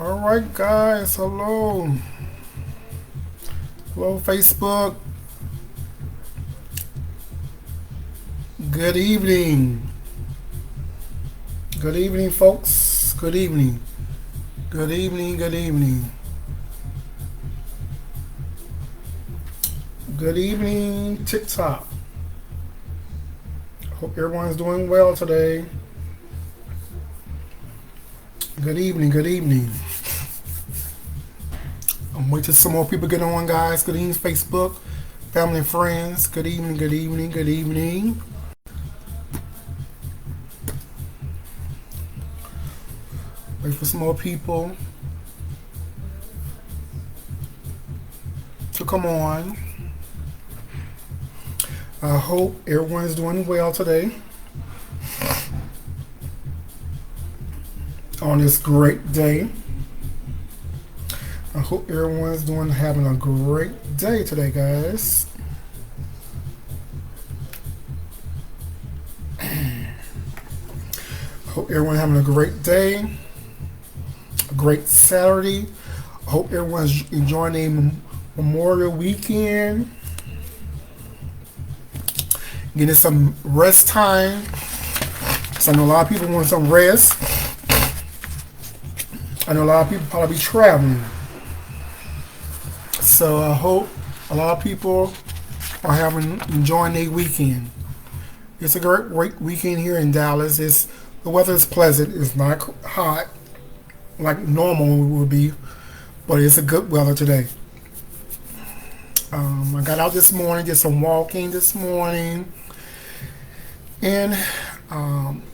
Alright guys, hello. Hello Facebook. Good evening. Good evening folks. Good evening. Good evening, good evening. Good evening TikTok. Hope everyone's doing well today. Good evening, good evening. I'm waiting till some more people get on, guys. Good evening, Facebook, family and friends. Good evening, good evening, good evening. Wait for some more people to come on. I hope everyone is doing well today on this great day. I hope everyone's having a great day today, guys. I hope everyone's having a great day, a great Saturday. I hope everyone's enjoying a Memorial Weekend, getting some rest time. So I know a lot of people want some rest. I know a lot of people probably be traveling. So I hope a lot of people are enjoying their weekend. It's a great weekend here in Dallas. The weather is pleasant. It's not hot like normal would be, but it's a good weather today. I got out this morning, did some walking this morning, and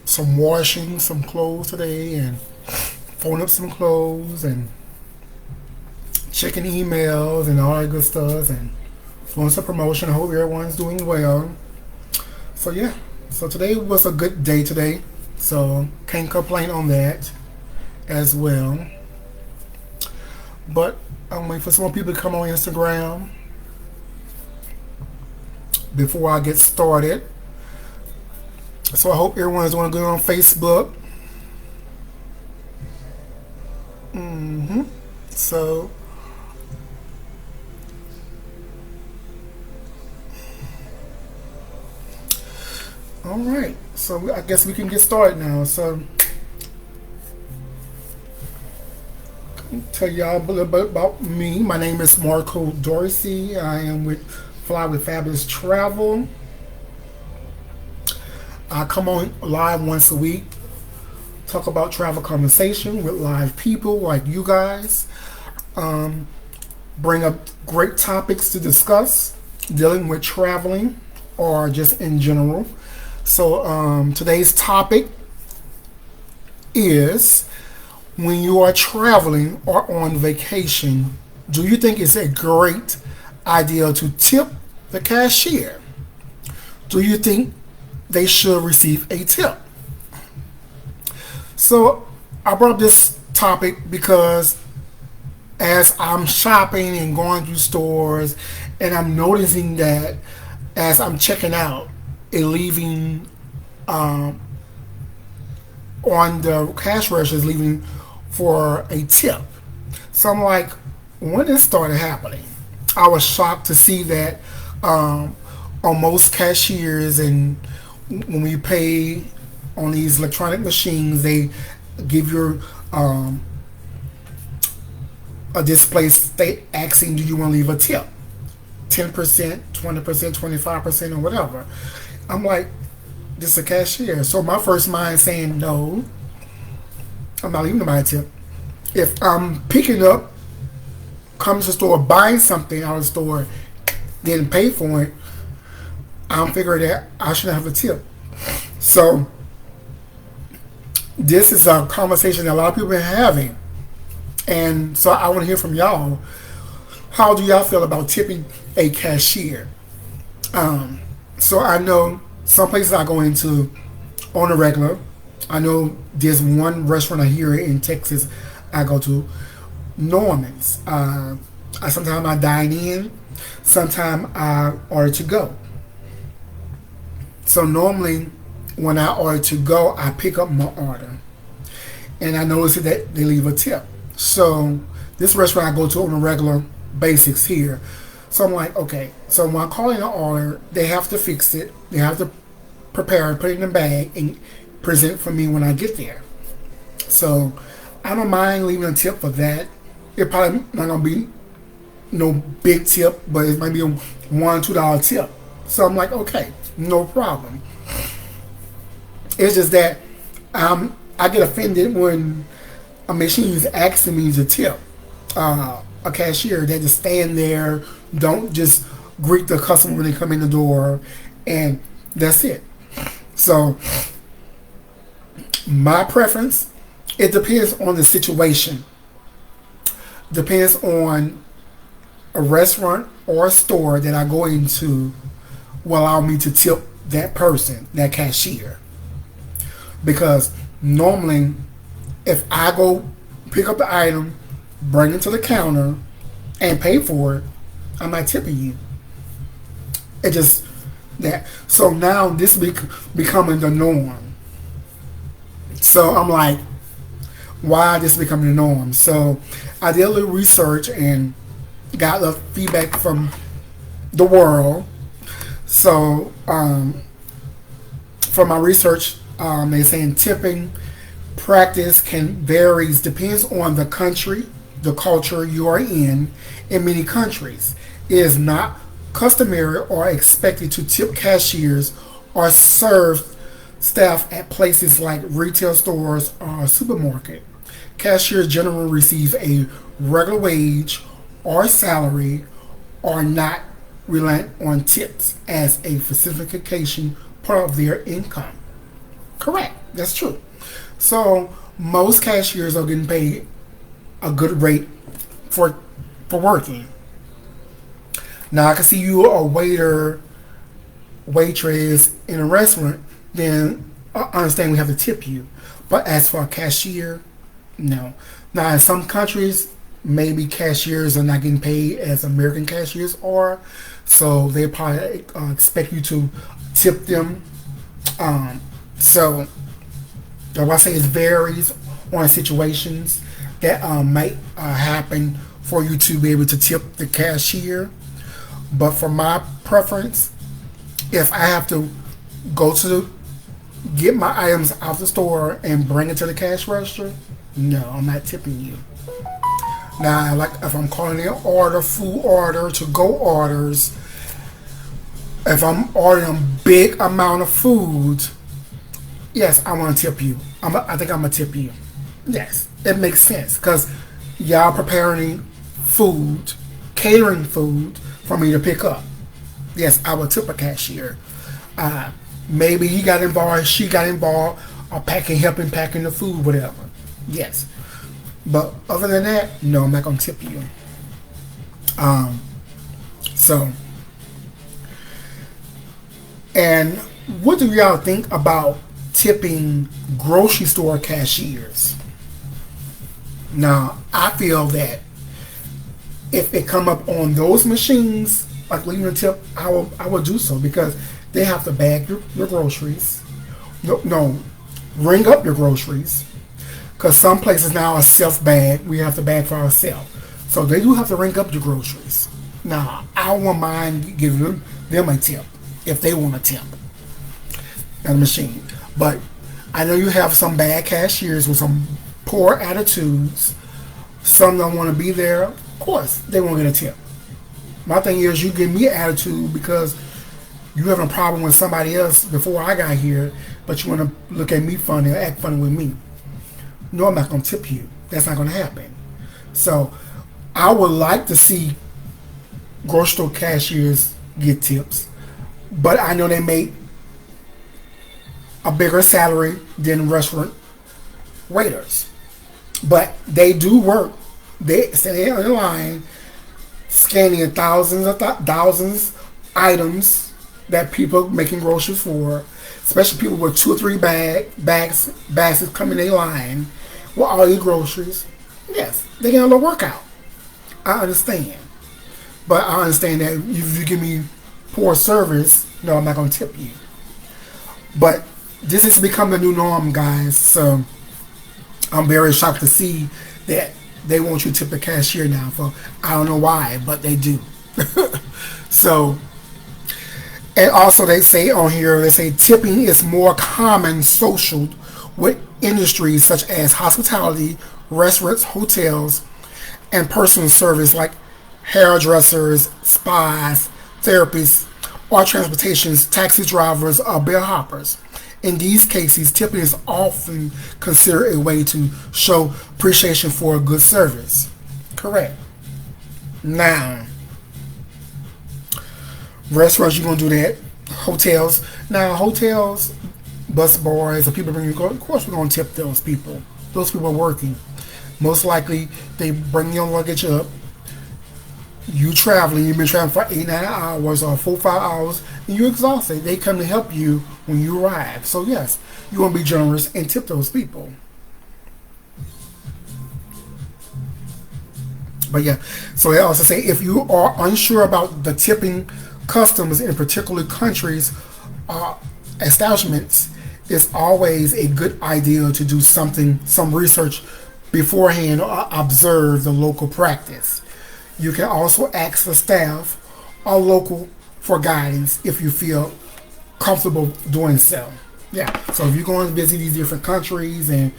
some washing some clothes today, and folding up some clothes, and checking emails and all that good stuff, and doing some promotion. I hope everyone's doing well. So yeah, so today was a good day today, so can't complain on that as well. But I'm waiting for some more people to come on Instagram before I get started. So I hope everyone's doing good on Facebook. So all right, so I guess we can get started now. So tell y'all a little bit about me. My name is Marco Dorsey. I am with Fly with Fabulous Travel. I come on live once a week, talk about travel conversation with live people like you guys. Bring up great topics to discuss dealing with traveling or just in general. So today's topic is, when you are traveling or on vacation, do you think it's a great idea to tip the cashier? Do you think they should receive a tip? So I brought up this topic because as I'm shopping and going through stores, and I'm noticing that as I'm checking out and leaving on the cash register, is leaving for a tip. So I'm like, when it started happening, I was shocked to see that on most cashiers, and when we pay on these electronic machines, they give you a display state asking, do you want to leave a tip? 10%, 20%, 25%, or whatever. I'm like, this is a cashier. So my first mind saying, no, I'm not leaving my tip. If I'm picking up, coming to the store, buying something out of the store, then pay for it, I'm figuring that I should have a tip. So this is a conversation that a lot of people are having. And so I want to hear from y'all. How do y'all feel about tipping a cashier? So I know some places I go into on a regular. I know there's one restaurant here in Texas I go to, Norman's. Sometimes I dine in, sometimes I order to go. So normally when I order to go, I pick up my order, and I notice that they leave a tip. So this restaurant I go to on a regular basis here. So I'm like, okay. So when I call in an order, they have to fix it. They have to prepare it, put it in a bag, and present it for me when I get there. So I don't mind leaving a tip for that. It probably not gonna be no big tip, but it might be a $1, $2 tip. So I'm like, okay, no problem. It's just that I get offended when a machine is asking me to tip. A cashier that just stand there, don't just greet the customer when they come in the door, and that's it. So my preference, it depends on the situation. Depends on a restaurant or a store that I go into will allow me to tip that person, that cashier. Because normally, if I go pick up the item, bring it to the counter, and pay for it, I'm not tipping you. It just that. So now this becoming the norm. So I'm like, why this becoming the norm? So I did a little research and got the feedback from the world. So from my research, they're saying tipping practice can varies depends on the country, the culture you are in. In many countries, it is not customary or expected to tip cashiers or serve staff at places like retail stores or a supermarket. Cashiers generally receive a regular wage or salary or not reliant on tips as a specification part of their income. Correct. That's true. So most cashiers are getting paid a good rate for working. Now I can see you a waiter, waitress in a restaurant, then I understand we have to tip you. But as for a cashier, no. Now in some countries, maybe cashiers are not getting paid as American cashiers are, so they probably expect you to tip them. So like I say, it varies on situations that might happen for you to be able to tip the cashier. But for my preference, if I have to go to get my items out the store and bring it to the cash register, no, I'm not tipping you. Now, like if I'm calling in order, food order, to go orders, if I'm ordering a big amount of food, yes, I want to tip you. I think I'm gonna tip you. Yes, it makes sense because y'all preparing food, catering food for me to pick up. Yes, I will tip a cashier. Maybe he got involved, she got involved, or helping packing the food, whatever. Yes, but other than that, no, I'm not gonna tip you. So, and what do y'all think about tipping grocery store cashiers? Now, I feel that if it come up on those machines, like leaving a tip, I will do so because they have to bag your groceries. No, ring up your groceries. Because some places now are self-bag. We have to bag for ourselves. So they do have to ring up your groceries. Now, I won't mind giving them a tip if they want a tip at the machine. But I know you have some bad cashiers with some poor attitudes. Some don't want to be there. Of course, they won't get a tip. My thing is, you give me an attitude because you having a problem with somebody else before I got here, but you want to look at me funny or act funny with me. No, I'm not going to tip you. That's not going to happen. So, I would like to see grocery store cashiers get tips, but I know they make a bigger salary than restaurant waiters. But they do work. They stay in line, scanning thousands items that people making groceries for, especially people with 2 or 3 bags coming in line with all your groceries. Yes, they get a little workout. I understand. But I understand that if you give me poor service, no, I'm not going to tip you. But this has become the new norm, guys. So I'm very shocked to see that they want you to tip the cashier now. For I don't know why, but they do. So, and also they say on here, they say tipping is more common social with industries such as hospitality, restaurants, hotels, and personal service like hairdressers, spas, therapists, or transportations, taxi drivers, or bellhoppers. In these cases, tipping is often considered a way to show appreciation for a good service. Correct. Now, restaurants, you're going to do that. Hotels. Now, hotels, bus boys, the people bring you, of course, we're going to tip those people. Those people are working. Most likely, they bring your luggage up. You traveling, you've been traveling for 8-9 hours or 4-5 hours, and you're exhausted. They come to help you when you arrive. So yes, you want to be generous and tip those people. But yeah, so they also say if you are unsure about the tipping customs in particular countries, establishments, it's always a good idea to do some research beforehand or observe the local practice. You can also ask the staff or local for guidance if you feel comfortable doing so. Yeah. So if you're going to visit these different countries and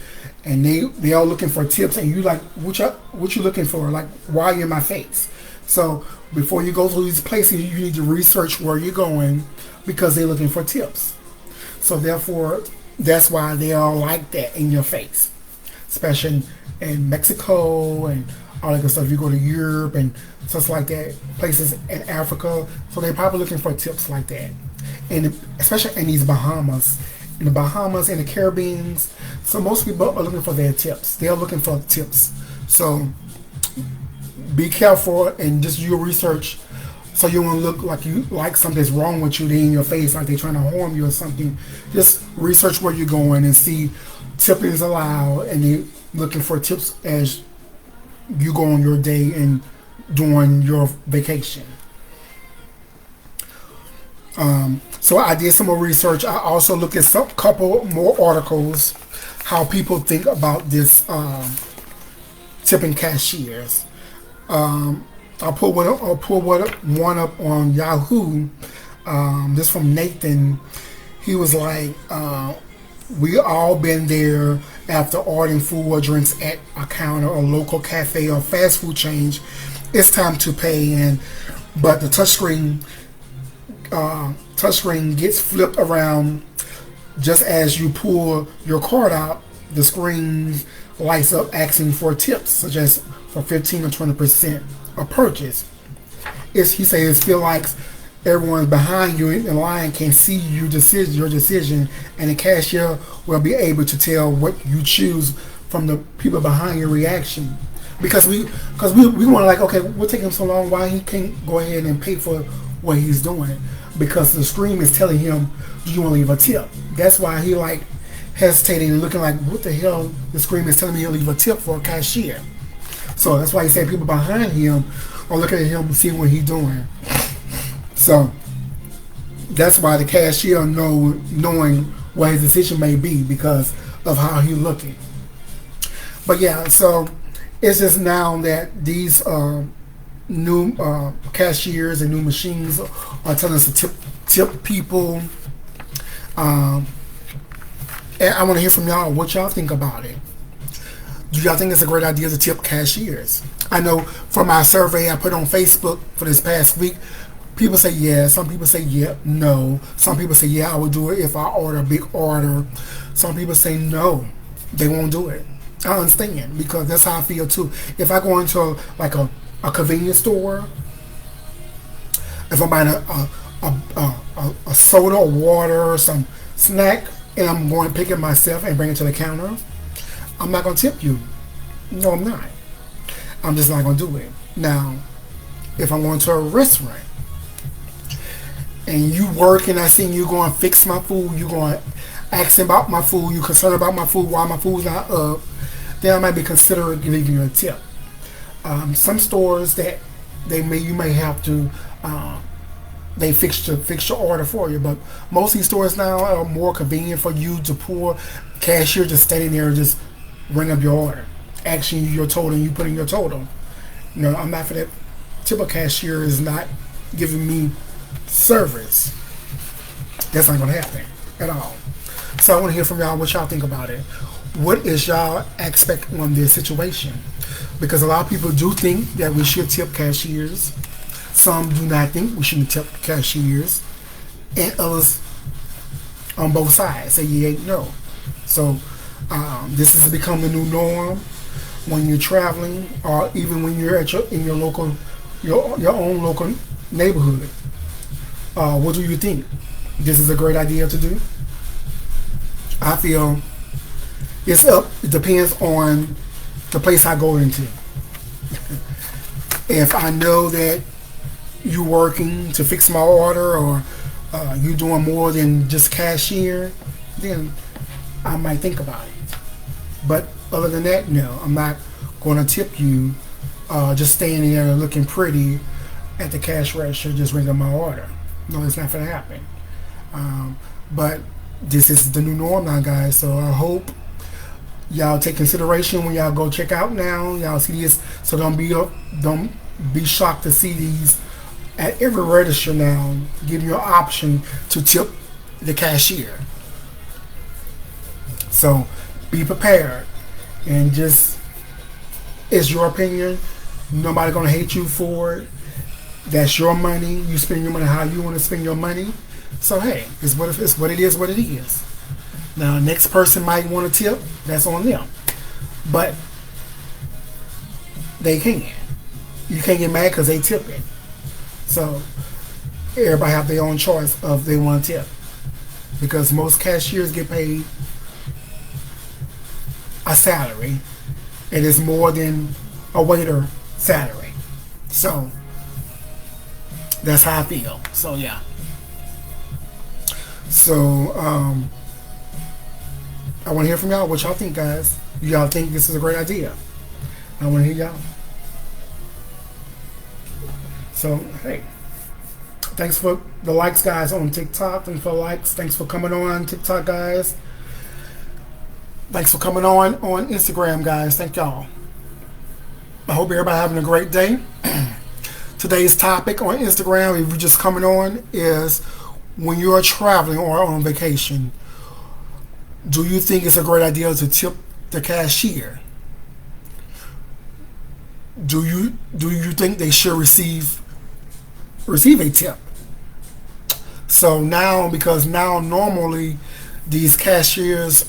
they are looking for tips and you like what you looking for, like why you in my face. So before you go to these places, you need to research where you're going because they're looking for tips. So therefore, that's why they are like that in your face, especially in Mexico and all that good stuff. You go to Europe and stuff like that, places in Africa, so they're probably looking for tips like that. And especially in these Bahamas, in the Bahamas and the Caribbean, so most people are looking for their tips. They are looking for tips. So be careful and just do your research, so you won't look like something's wrong with you. They in your face, like they're trying to harm you or something. Just research where you're going and see tipping is allowed, and they're looking for tips as you go on your day and during your vacation. So I did some more research. I also looked at some couple more articles, how people think about this tipping cashiers. I'll put one up on Yahoo. This from Nathan. He was like, we all been there after ordering food or drinks at a counter or local cafe or fast food chain. It's time to pay, but the touchscreen gets flipped around just as you pull your card out. The screen lights up asking for tips, such as for 15 or 20% of purchase. He says it feels like everyone behind you in the line can see your decision, and the cashier will be able to tell what you choose from the people behind your reaction. Because we want to, like, okay, what taking him so long? Why he can't go ahead and pay for what he's doing? Because the screen is telling him, do you want to leave a tip? That's why he like hesitating and looking like, what the hell? The screen is telling me to leave a tip for a cashier. So that's why he said people behind him are looking at him and see what he's doing. So that's why the cashier knowing what his decision may be because of how he's looking. But yeah, so it's just now that these new cashiers and new machines are telling us to tip people. And I want to hear from y'all what y'all think about it. Do y'all think it's a great idea to tip cashiers? I know from my survey I put on Facebook for this past week, people say yeah, some people say yeah, no. Some people say yeah, I would do it if I order a big order. Some people say no, they won't do it. I understand, because that's how I feel too. If I go into a convenience store, if I'm buying a soda or water or some snack, and I'm going to pick it myself and bring it to the counter, I'm not going to tip you. No, I'm not. I'm just not going to do it. Now, if I'm going to a restaurant and you work and I see you going to fix my food, you going to ask about my food, you concerned about my food, why my food's not up, then I might be considering giving you a tip. Some stores that you may have to they fix your order for you, but most of these stores now are more convenient for you to pull cashier just standing there and just ring up your order. asking you your total and you putting your total. No, I'm not for that. Tip a cashier is not giving me service. That's not going to happen at all. So I want to hear from y'all what y'all think about it. What is y'all aspect on this situation? Because a lot of people do think that we should tip cashiers. Some do not think we shouldn't tip cashiers. And others on both sides say yeah, no. So this has become the new norm when you're traveling, or even when you're at in your local, your own local neighborhood. What do you think? This is a great idea to do. I feel it's up. It depends on the place I go into. If I know that you're working to fix my order, or you're doing more than just cashier, then I might think about it. But other than that, no, I'm not going to tip you just standing there looking pretty at the cash register just ringing my order. No, it's not going to happen. But this is the new norm now, guys. So I hope y'all take consideration when y'all go check out now. Y'all see this, so don't be shocked to see these at every register now, giving you an option to tip the cashier. So be prepared, and just, it's your opinion. Nobody gonna hate you for it. That's your money. You spend your money how you want to spend your money. So hey, it's what it is. What it is. Now, next person might want to tip. That's on them, but they can. You can't get mad because they tip it. So everybody have their own choice of they want to tip, because most cashiers get paid a salary, and it's more than a waiter salary. So that's how I feel. So yeah. So I want to hear from y'all what y'all think, guys. Y'all think this is a great idea? I want to hear y'all. So hey, thanks for the likes, guys, on TikTok. Thanks for the likes. Thanks for coming on TikTok, guys. Thanks for coming on Instagram, guys. Thank y'all. I hope everybody having a great day. Today's topic on Instagram, if you're just coming on, is when you are traveling or on vacation, do you think it's a great idea to tip the cashier? Do you think they should receive a tip? So now, because now normally these cashiers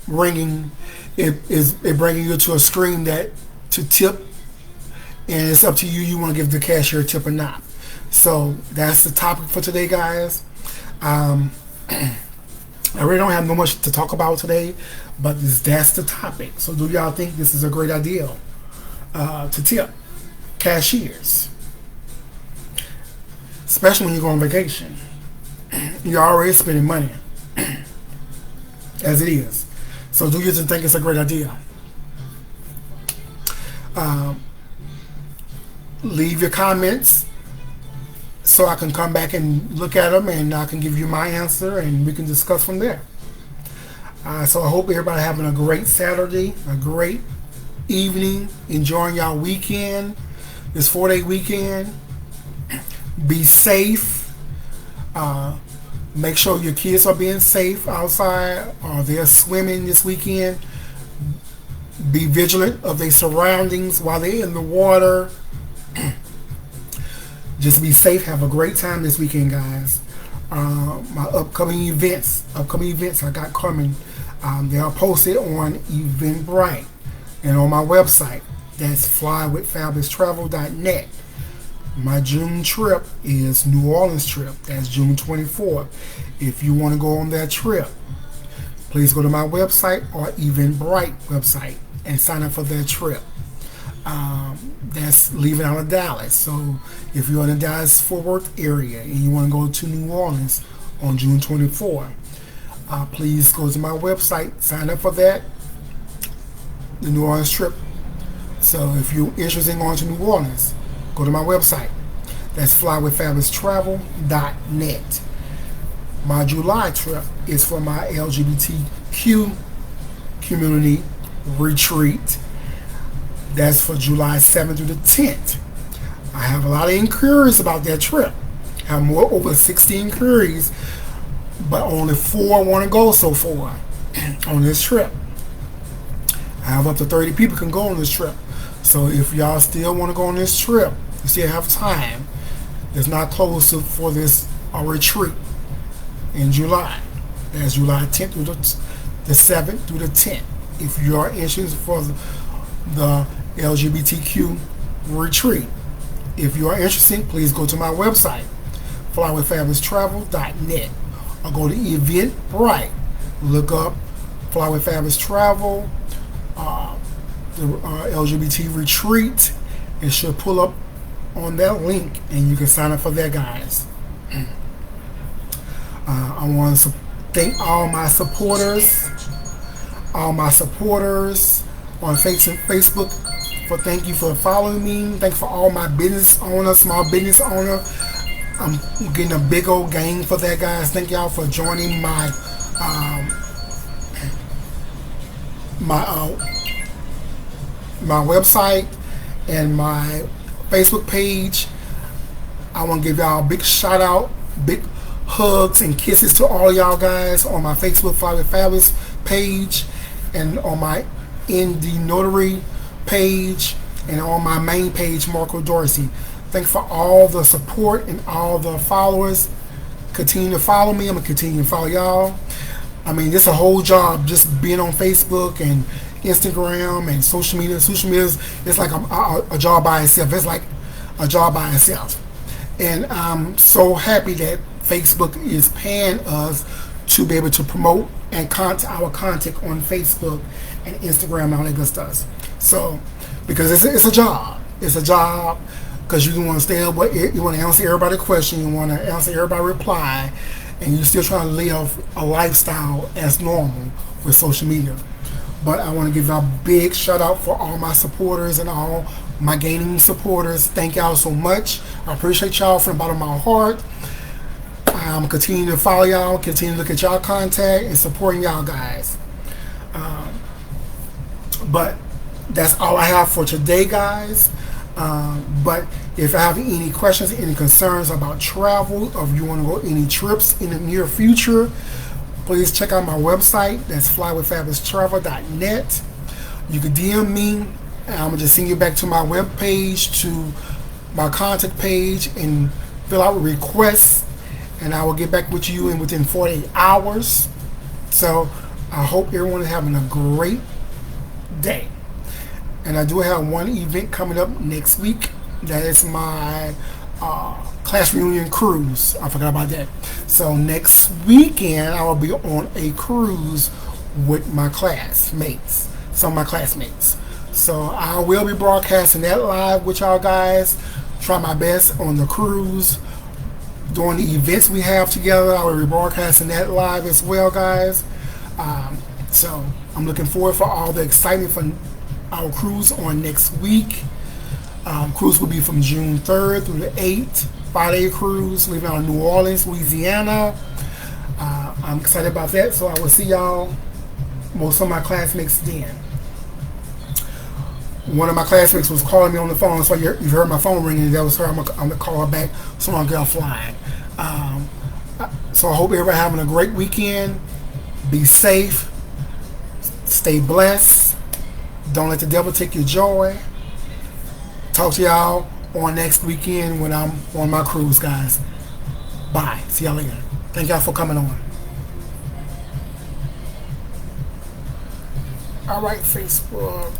ringing, it bringing you to a screen that to tip, and it's up to you. You want to give the cashier a tip or not. So that's the topic for today, guys. I really don't have no much to talk about today, but that's the topic. So do y'all think this is a great idea to tip cashiers, especially when you go on vacation? You're already spending money as it is. So do you think it's a great idea? Leave your comments so I can come back and look at them, and I can give you my answer, and we can discuss from there. So I hope everybody having a great Saturday, a great evening, enjoying y'all weekend, this 4-day weekend. Be safe. Make sure your kids are being safe outside, or they're swimming this weekend. Be vigilant of their surroundings while they're in the water. Just be safe. Have a great time this weekend, guys. My upcoming events I got coming, they are posted on Eventbrite and on my website. That's flywithfabuloustravel.net. My June trip is New Orleans trip. That's June 24th. If you want to go on that trip, please go to my website or Eventbrite website and sign up for that trip. That's leaving out of Dallas. So if you're in the Dallas-Fort Worth area and you want to go to New Orleans on June 24th, please go to my website, sign up for that, the New Orleans trip. So if you're interested in going to New Orleans, go to my website. That's flywithfabuloustravel.net. My July trip is for my LGBTQ community retreat That's for July 7th through the 10th. I have a lot of inquiries about that trip. I have over 60 inquiries, but only 4 want to go so far on this trip. I have up to 30 people can go on this trip. So if y'all still want to go on this trip, you still have time. It's not closed for this retreat in July. That's July 10th through the 7th through the 10th. If you are interested for the LGBTQ retreat. If you are interested, please go to my website, flywithfabuloustravel.net, or go to Eventbrite. Look up Fly with Fabulous Travel, the LGBT retreat. It should pull up on that link, and you can sign up for that, guys. I want to thank all my supporters on Facebook. Thank you for following me. Thank you for all my business owners, small business owner. I'm getting a big old gang for that, guys. Thank y'all for joining my website and my Facebook page. I want to give y'all a big shout out, big hugs and kisses to all y'all guys on my Facebook Fly with Fabulous page, and on my ND Notary page, and on my main page, Marco Dorsey. Thanks for all the support and all the followers. Continue to follow me. I'm going to continue to follow y'all. I mean, it's a whole job just being on Facebook and Instagram and social media. Social media is like a job by itself. It's like a job by itself. And I'm so happy that Facebook is paying us to be able to promote and our content on Facebook and Instagram and all that good stuff. So, because it's a job. It's a job because you want to stay up, you want to answer everybody's question, you want to answer everybody's reply, and you're still trying to live a lifestyle as normal with social media. But I want to give a big shout out for all my supporters and all my gaining supporters. Thank y'all so much. I appreciate y'all from the bottom of my heart. I'm continuing to follow y'all, continue to look at y'all contact and supporting y'all guys. But that's all I have for today, guys. But if I have any questions, any concerns about travel, or if you want to go any trips in the near future, please check out my website. That's flywithfabuloustravel.net. You can DM me, and I'm going to just send you back to my web page, to my contact page, and fill out requests, and I will get back with you within 48 hours. So I hope everyone is having a great day. And I do have one event coming up next week. That is my class reunion cruise. I forgot about that. So next weekend I will be on a cruise with my classmates, some of my classmates. So I will be broadcasting that live with y'all guys. Try my best on the cruise. During the events we have together, I will be broadcasting that live as well, guys. So I'm looking forward for all the excitement for our cruise on next week. Cruise will be from June 3rd through the 8th. 5-day cruise, leaving out of New Orleans, Louisiana. I'm excited about that, so I will see y'all, most of my classmates, then. One of my classmates was calling me on the phone, so you heard my phone ringing. That was her. I'm gonna call her back so I can get offline. So I hope everybody having a great weekend. Be safe. Stay blessed. Don't let the devil take your joy. Talk to y'all on next weekend when I'm on my cruise, guys. Bye. See y'all later. Thank y'all for coming on. All right, Facebook.